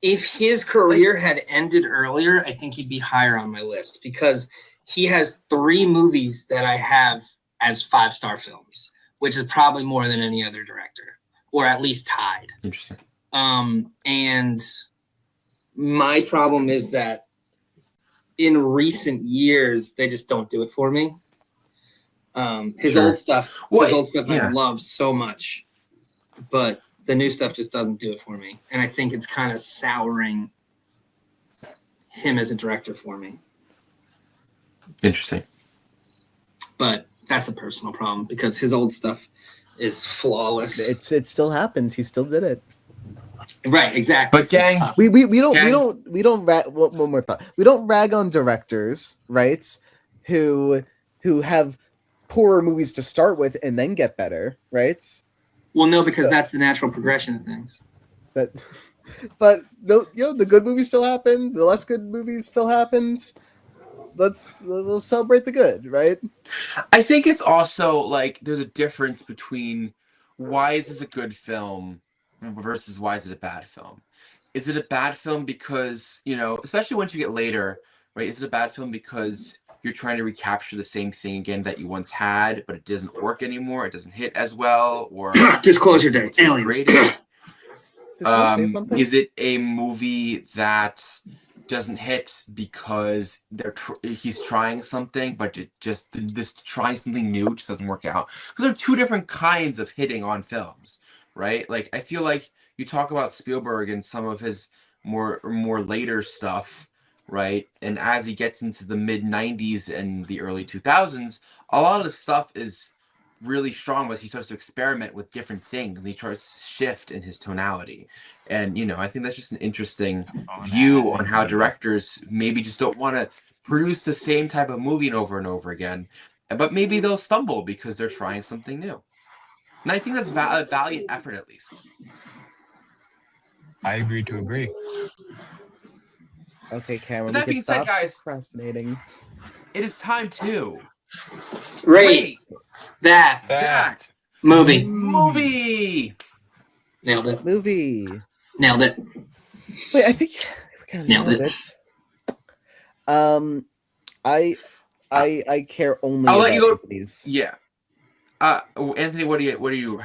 if his career had ended earlier, I think he'd be higher on my list because he has 3 movies that I have as 5-star films, which is probably more than any other director, or at least tied. Interesting. And my problem is that in recent years, they just don't do it for me. His Sure. old stuff, yeah. I love so much, but the new stuff just doesn't do it for me. And I think it's kind of souring him as a director for me. Interesting. But that's a personal problem because his old stuff is flawless. It still happened. He still did it. Right, exactly. But gang, We don't rag on directors, right? Who have poorer movies to start with and then get better, right? Well, no, because that's the natural progression of things. But the good movies still happen. The less good movies still happens. We'll celebrate the good, right? I think it's also like there's a difference between why is this a good film versus why is it a bad film? Is it a bad film because, especially once you get later, right? Is it a bad film because you're trying to recapture the same thing again that you once had, but it doesn't work anymore? It doesn't hit as well, or Disclosure Day, aliens. Is it a movie that doesn't hit because he's trying something, but this trying something new just doesn't work out? Because there are 2 different kinds of hitting on films, right? Like I feel like you talk about Spielberg and some of his more later stuff, right? And as he gets into the mid 90s and the early 2000s, a lot of the stuff is really strong, but he starts to experiment with different things and he tries to shift in his tonality. And I think that's just an interesting view on how directors maybe just don't want to produce the same type of movie over and over again, but maybe they'll stumble because they're trying something new. And I think that's a valiant effort, at least. I agree to agree. Okay, Cameron, But we that can being said, stop guys, procrastinating. it is time to Rate that Fact. movie. movie. Nailed it. Movie. Nailed it. Wait, I think we kind of Nailed nailed it. it. I care only I'll about let you go. movies. Yeah. Anthony, how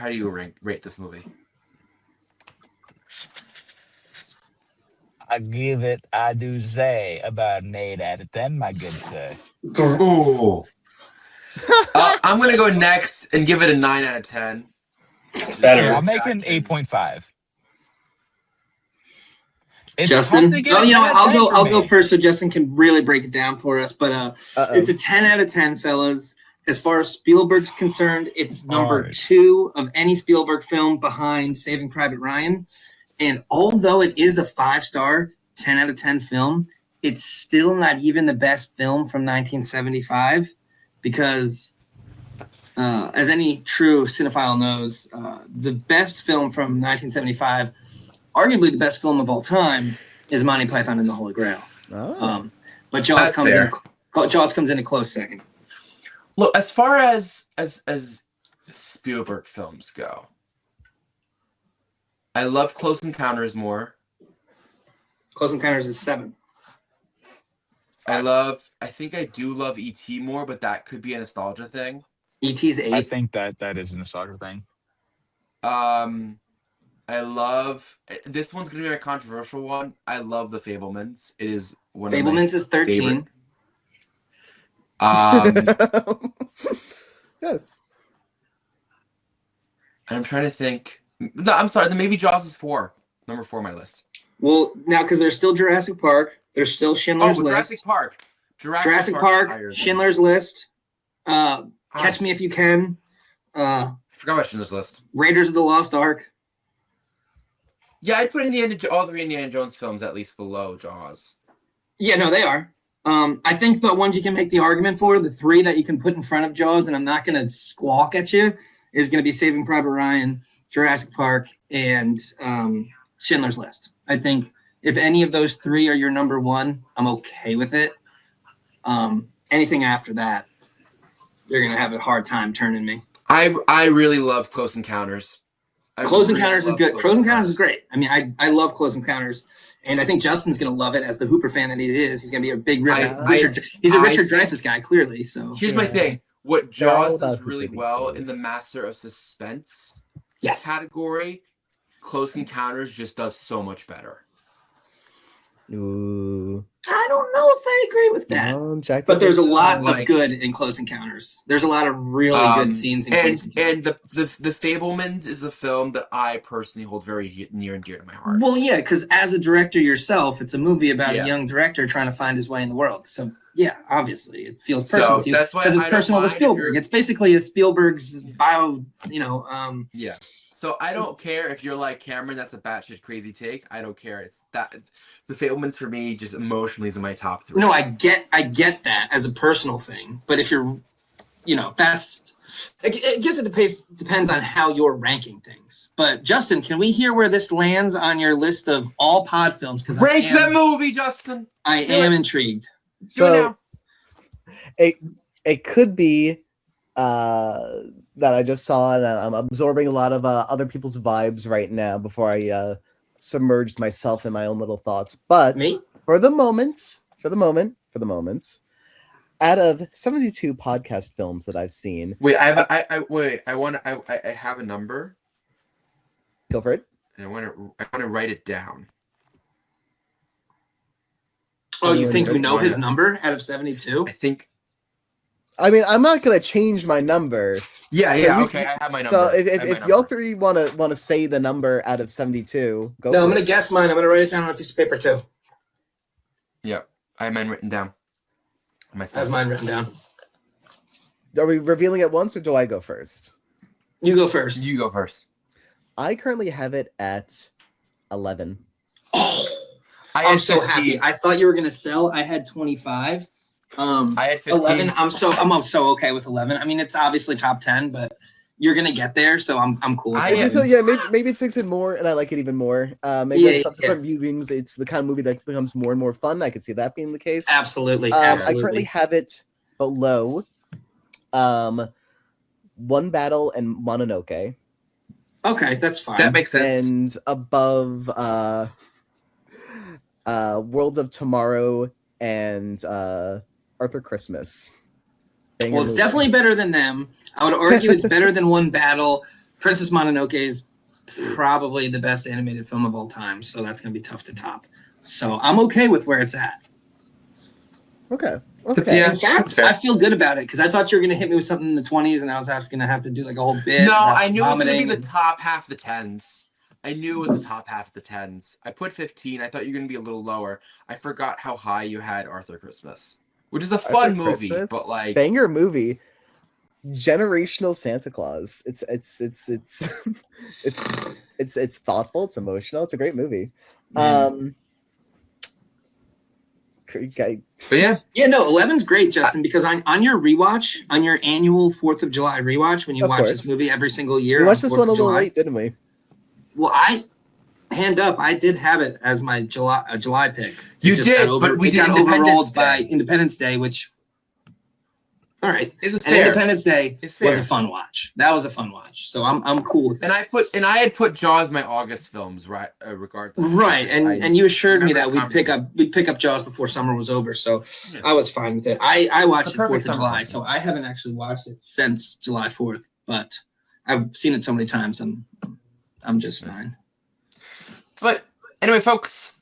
do you rate this movie? I do say about an 8 out of 10, my good sir. Ooh. I'm gonna go next and give it a 9 out of 10. Better. Here, So I'm making Jack can- 8.5. It's tough Justin. to get Oh, a you know 10 what? out of 10 for I'll go me. first so Justin can really break it down for us. But it's a 10 out of 10, fellas. As far as Spielberg's concerned, it's number Hard. 2 of any Spielberg film behind Saving Private Ryan. And although it is a 5-star, 10 out of 10 film, it's still not even the best film from 1975 because, as any true cinephile knows, the best film from 1975, arguably the best film of all time, is Monty Python and the Holy Grail. Oh. But Jaws That's fair. comes in a close second. Look, as far as Spielberg films go, I love Close Encounters more. Close Encounters is 7. I think I do love E.T. more, but that could be a nostalgia thing. E.T.'s 8. I think that is a nostalgia thing. I love this one's gonna be my controversial one. I love The Fabelmans. It is one of my Fabelmans is 13. favorite. Yes. And I'm trying to think. No, I'm sorry. Then maybe Jaws is 4. Number 4 on my list. Well, now because there's still Jurassic Park, there's still Schindler's Jurassic List. Park. Jurassic Park, Schindler's List, Catch Me If You Can, I forgot about Schindler's List. Raiders of the Lost Ark. Yeah, I'd put all 3 Indiana Jones films at least below Jaws. Yeah, no, they are. I think the ones you can make the argument for, the 3 that you can put in front of Jaws, and I'm not going to squawk at you, is going to be Saving Private Ryan, Jurassic Park, and Schindler's List. I think if any of those 3 are your number 1, I'm okay with it. Anything after that, you're going to have a hard time turning me. I really love Close Encounters. Close Encounters is good. Close Encounters is great. I mean, I love Close Encounters, and I think Justin's going to love it as the Hooper fan that he is. He's going to be a big Richard. He's a Richard Dreyfuss guy, clearly. So here's my thing: what Jaws does about really Hooper well these in the days. Master of Suspense yes, category, Close Encounters just does so much better. Ooh. I don't know if I agree with that. No, Jack But there's a lot Like- of good in Close Encounters. There's a lot of really good scenes in Close Encounters. And the Fabelmans is a film that I personally hold very near and dear to my heart. Well, yeah, because as a director yourself, it's a movie about Yeah. a young director trying to find his way in the world. So, yeah, obviously, it feels So, personal to you that's why because I it's don't personal to mind if Spielberg. you're- It's basically a Spielberg's Yeah. So I don't care if you're like Cameron. That's a batshit crazy take. I don't care. It's that the Fablemans for me just emotionally is in my top 3. No, I get that as a personal thing, but if you're, that's it gives it depends on how you're ranking things. But Justin, can we hear where this lands on your list of all pod films? Because Rank the movie, Justin. I Do am it. intrigued. Do it So now. it could be that I just saw and I'm absorbing a lot of other people's vibes right now before I submerged myself in my own little thoughts. But Me? for the moment, out of 72 podcast films that I've seen, Wait, I have a number, go for it. and I want to write it down. Oh, you think we Anyone know wanna- his number out of 72? I think. I mean, I'm not gonna change my number. Yeah, So yeah. you- Okay, I have my number. So I have my if number. y'all 3 wanna say the number out of 72, go. No, I'm for going to it. guess mine. I'm going to write it down on a piece of paper, too. Yeah, I have mine written down. On my I have phone. mine written down. Are we revealing it once or do I go first? You go first. You go first. I currently have it at 11. Oh, I I'm had so 15. happy. I thought you were going to sell. I had 25. I had 15. 11. I'm so okay with 11. I mean, it's obviously top 10, but you're gonna get there. So I'm cool with I it. am. So yeah, maybe it sinks in more, and I like it even more. Maybe Yeah, in subsequent viewings, it's the kind of movie that becomes more and more fun. I could see that being the case. Absolutely, I absolutely. currently have it below, One Battle and Mononoke. Okay, that's fine. That makes sense. And above, World of Tomorrow and Arthur Christmas. Well, it's definitely better than them. I would argue it's better than One Battle. Princess Mononoke is probably the best animated film of all time, so that's going to be tough to top. So I'm okay with where it's at. Okay. Yeah, In fact, I feel good about it because I thought you were going to hit me with something in the 20s, and I was going to have to do like a whole bit. No, I knew it was going to be vomiting. the top half of the 10s. I knew it was the top half of the 10s. I put 15. I thought you were going to be a little lower. I forgot how high you had Arthur Christmas, which is a fun movie, Christmas, but like banger movie. Generational Santa Claus. It's it's thoughtful. It's emotional. It's a great movie. But yeah, no, 11's great, Justin, because on your rewatch, on your annual 4th of July rewatch, when you watch this movie every single year, we watched this 4th one a of little July, late, didn't we? Well, hand up, I did have it as my July pick. You did, but we did overruled by Independence Day, which all right. And Independence Day was a fun watch. That was a fun watch. So I'm cool with that. And I had put Jaws my August films, right? Regardless. Right. And you assured me that we'd pick up Jaws before summer was over. So yeah. I was fine with it. I watched it 4th of July, so I haven't actually watched it since July 4th, but I've seen it so many times I'm just fine. But anyway, folks,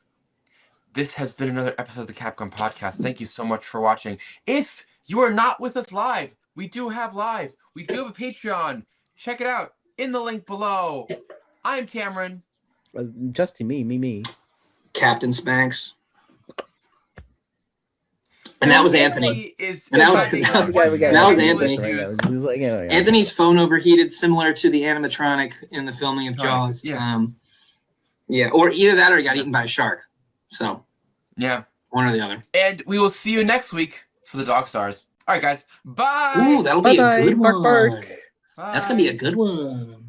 this has been another episode of the Capcom Podcast. Thank you so much for watching. If you are not with us live, we do have a Patreon. Check it out in the link below. I'm Cameron. Justin, me. Captain Spanks. And that was Anthony. That was Anthony. Anthony's phone overheated, similar to the animatronic in the filming of Jaws. Yeah. Or either that or he got eaten by a shark. So, yeah, one or the other. And we will see you next week for the Dog Stars. All right, guys. Bye. Ooh, that'll be a good one. Bark. Bye. That's gonna be a good one.